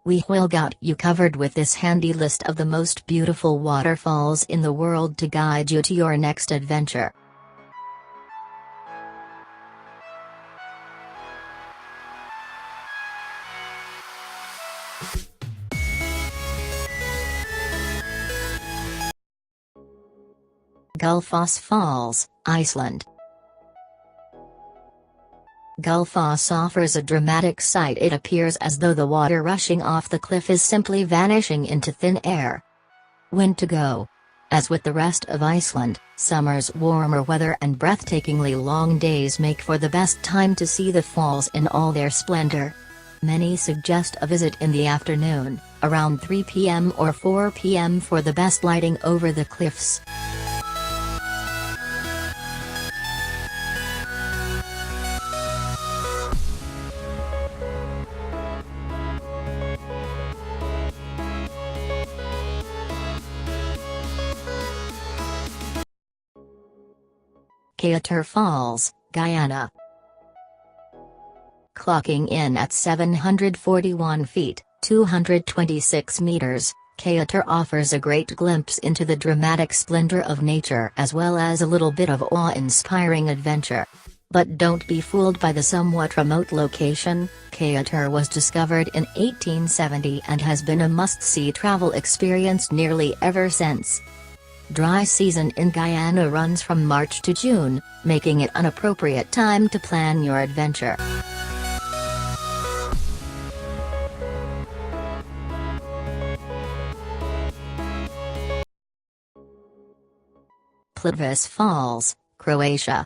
We will got you covered with this handy list of the most beautiful waterfalls in the world to guide you to your next adventure. Gullfoss Falls, Iceland. Gullfoss offers a dramatic sight. It appears as though the water rushing off the cliff is simply vanishing into thin air. When to go? As with the rest of Iceland, summer's warmer weather and breathtakingly long days make for the best time to see the falls in all their splendor. Many suggest a visit in the afternoon, around 3 p.m. or 4 p.m. for the best lighting over the cliffs. Kaieteur Falls, Guyana. Clocking in at 741 feet, 226 meters, Kaieteur offers a great glimpse into the dramatic splendor of nature as well as a little bit of awe-inspiring adventure. But don't be fooled by the somewhat remote location. Kaieteur was discovered in 1870 and has been a must-see travel experience nearly ever since. Dry season in Guyana runs from March to June, making it an appropriate time to plan your adventure. Plitvice Falls, Croatia.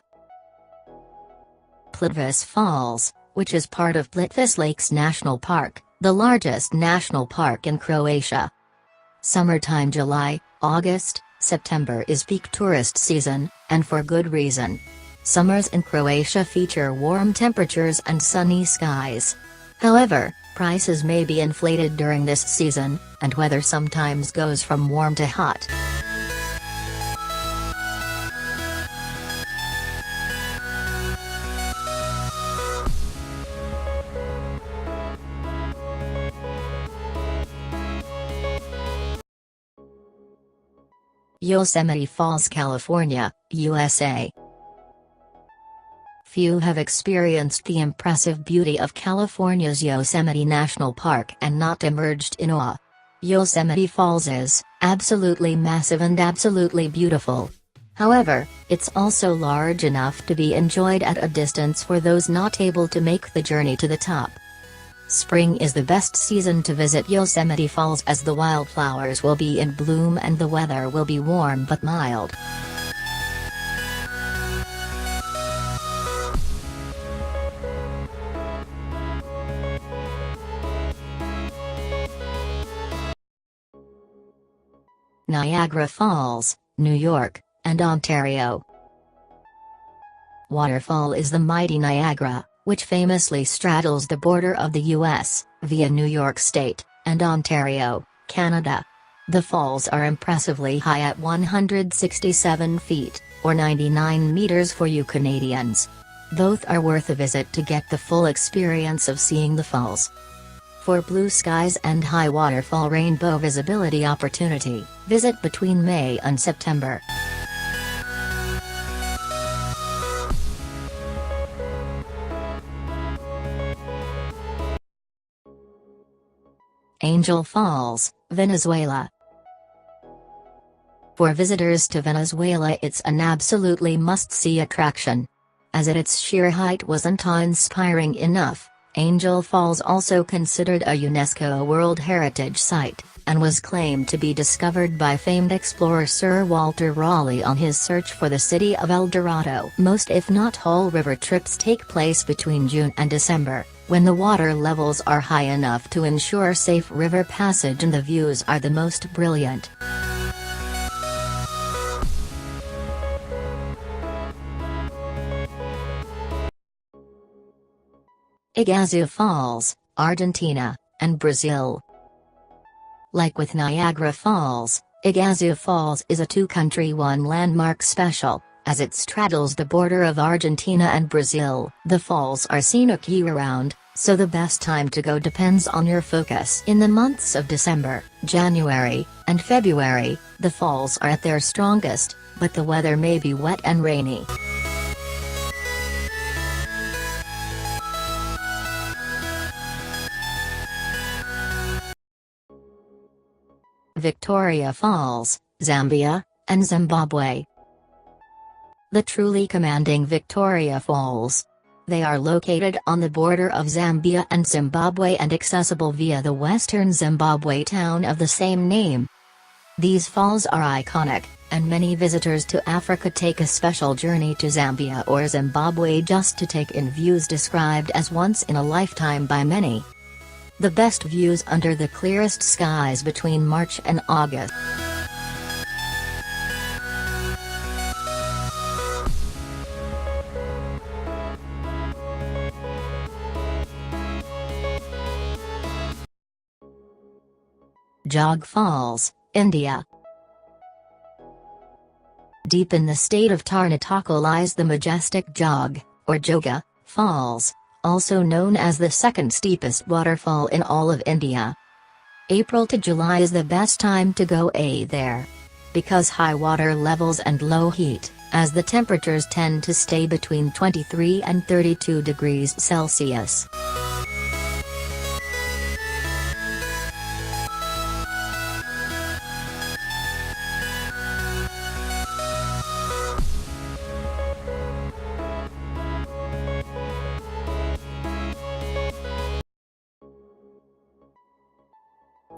Plitvice Falls, which is part of Plitvice Lakes National Park, the largest national park in Croatia. Summertime July, August, September is peak tourist season, and for good reason. Summers in Croatia feature warm temperatures and sunny skies. However, prices may be inflated during this season, and weather sometimes goes from warm to hot. Yosemite Falls, California, USA. Few have experienced the impressive beauty of California's Yosemite National Park and not emerged in awe. Yosemite Falls is absolutely massive and absolutely beautiful. However, it's also large enough to be enjoyed at a distance for those not able to make the journey to the top. Spring is the best season to visit Yosemite Falls as the wildflowers will be in bloom and the weather will be warm but mild. Niagara Falls, New York, and Ontario. Waterfall is the mighty Niagara, which famously straddles the border of the U.S., via New York State, and Ontario, Canada. The falls are impressively high at 167 feet, or 99 meters for you Canadians. Both are worth a visit to get the full experience of seeing the falls. For blue skies and high waterfall rainbow visibility opportunity, visit between May and September. Angel Falls, Venezuela. For visitors to Venezuela, it's an absolutely must-see attraction. As at its sheer height wasn't awe-inspiring enough, Angel Falls also considered a UNESCO World Heritage Site, and was claimed to be discovered by famed explorer Sir Walter Raleigh on his search for the city of El Dorado. Most if not all river trips take place between June and December, when the water levels are high enough to ensure safe river passage and the views are the most brilliant. Iguazu Falls, Argentina, and Brazil. Like with Niagara Falls, Iguazu Falls is a two-country one landmark special, as it straddles the border of Argentina and Brazil. The falls are scenic year-round, so the best time to go depends on your focus. In the months of December, January, and February, the falls are at their strongest, but the weather may be wet and rainy. Victoria Falls, Zambia, and Zimbabwe. The truly commanding Victoria Falls. They are located on the border of Zambia and Zimbabwe and accessible via the western Zimbabwe town of the same name. These falls are iconic, and many visitors to Africa take a special journey to Zambia or Zimbabwe just to take in views described as once in a lifetime by many. The best views under the clearest skies between March and August. Jog Falls, India. Deep in the state of Karnataka lies the majestic Jog, or Joga, Falls, also known as the second steepest waterfall in all of India. April to July is the best time to go there. Because high water levels and low heat, as the temperatures tend to stay between 23 and 32 degrees Celsius.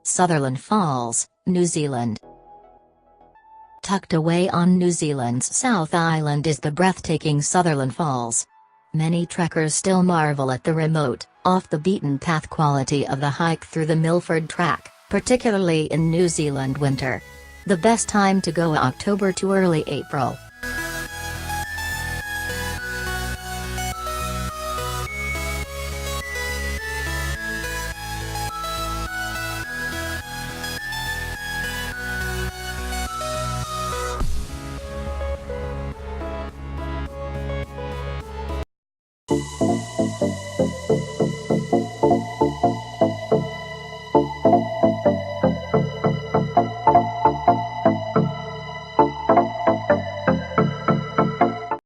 Sutherland Falls, New Zealand. Tucked away on New Zealand's South Island is the breathtaking Sutherland Falls. Many trekkers still marvel at the remote, off-the-beaten-path quality of the hike through the Milford Track, particularly in New Zealand winter. The best time to go October to early April.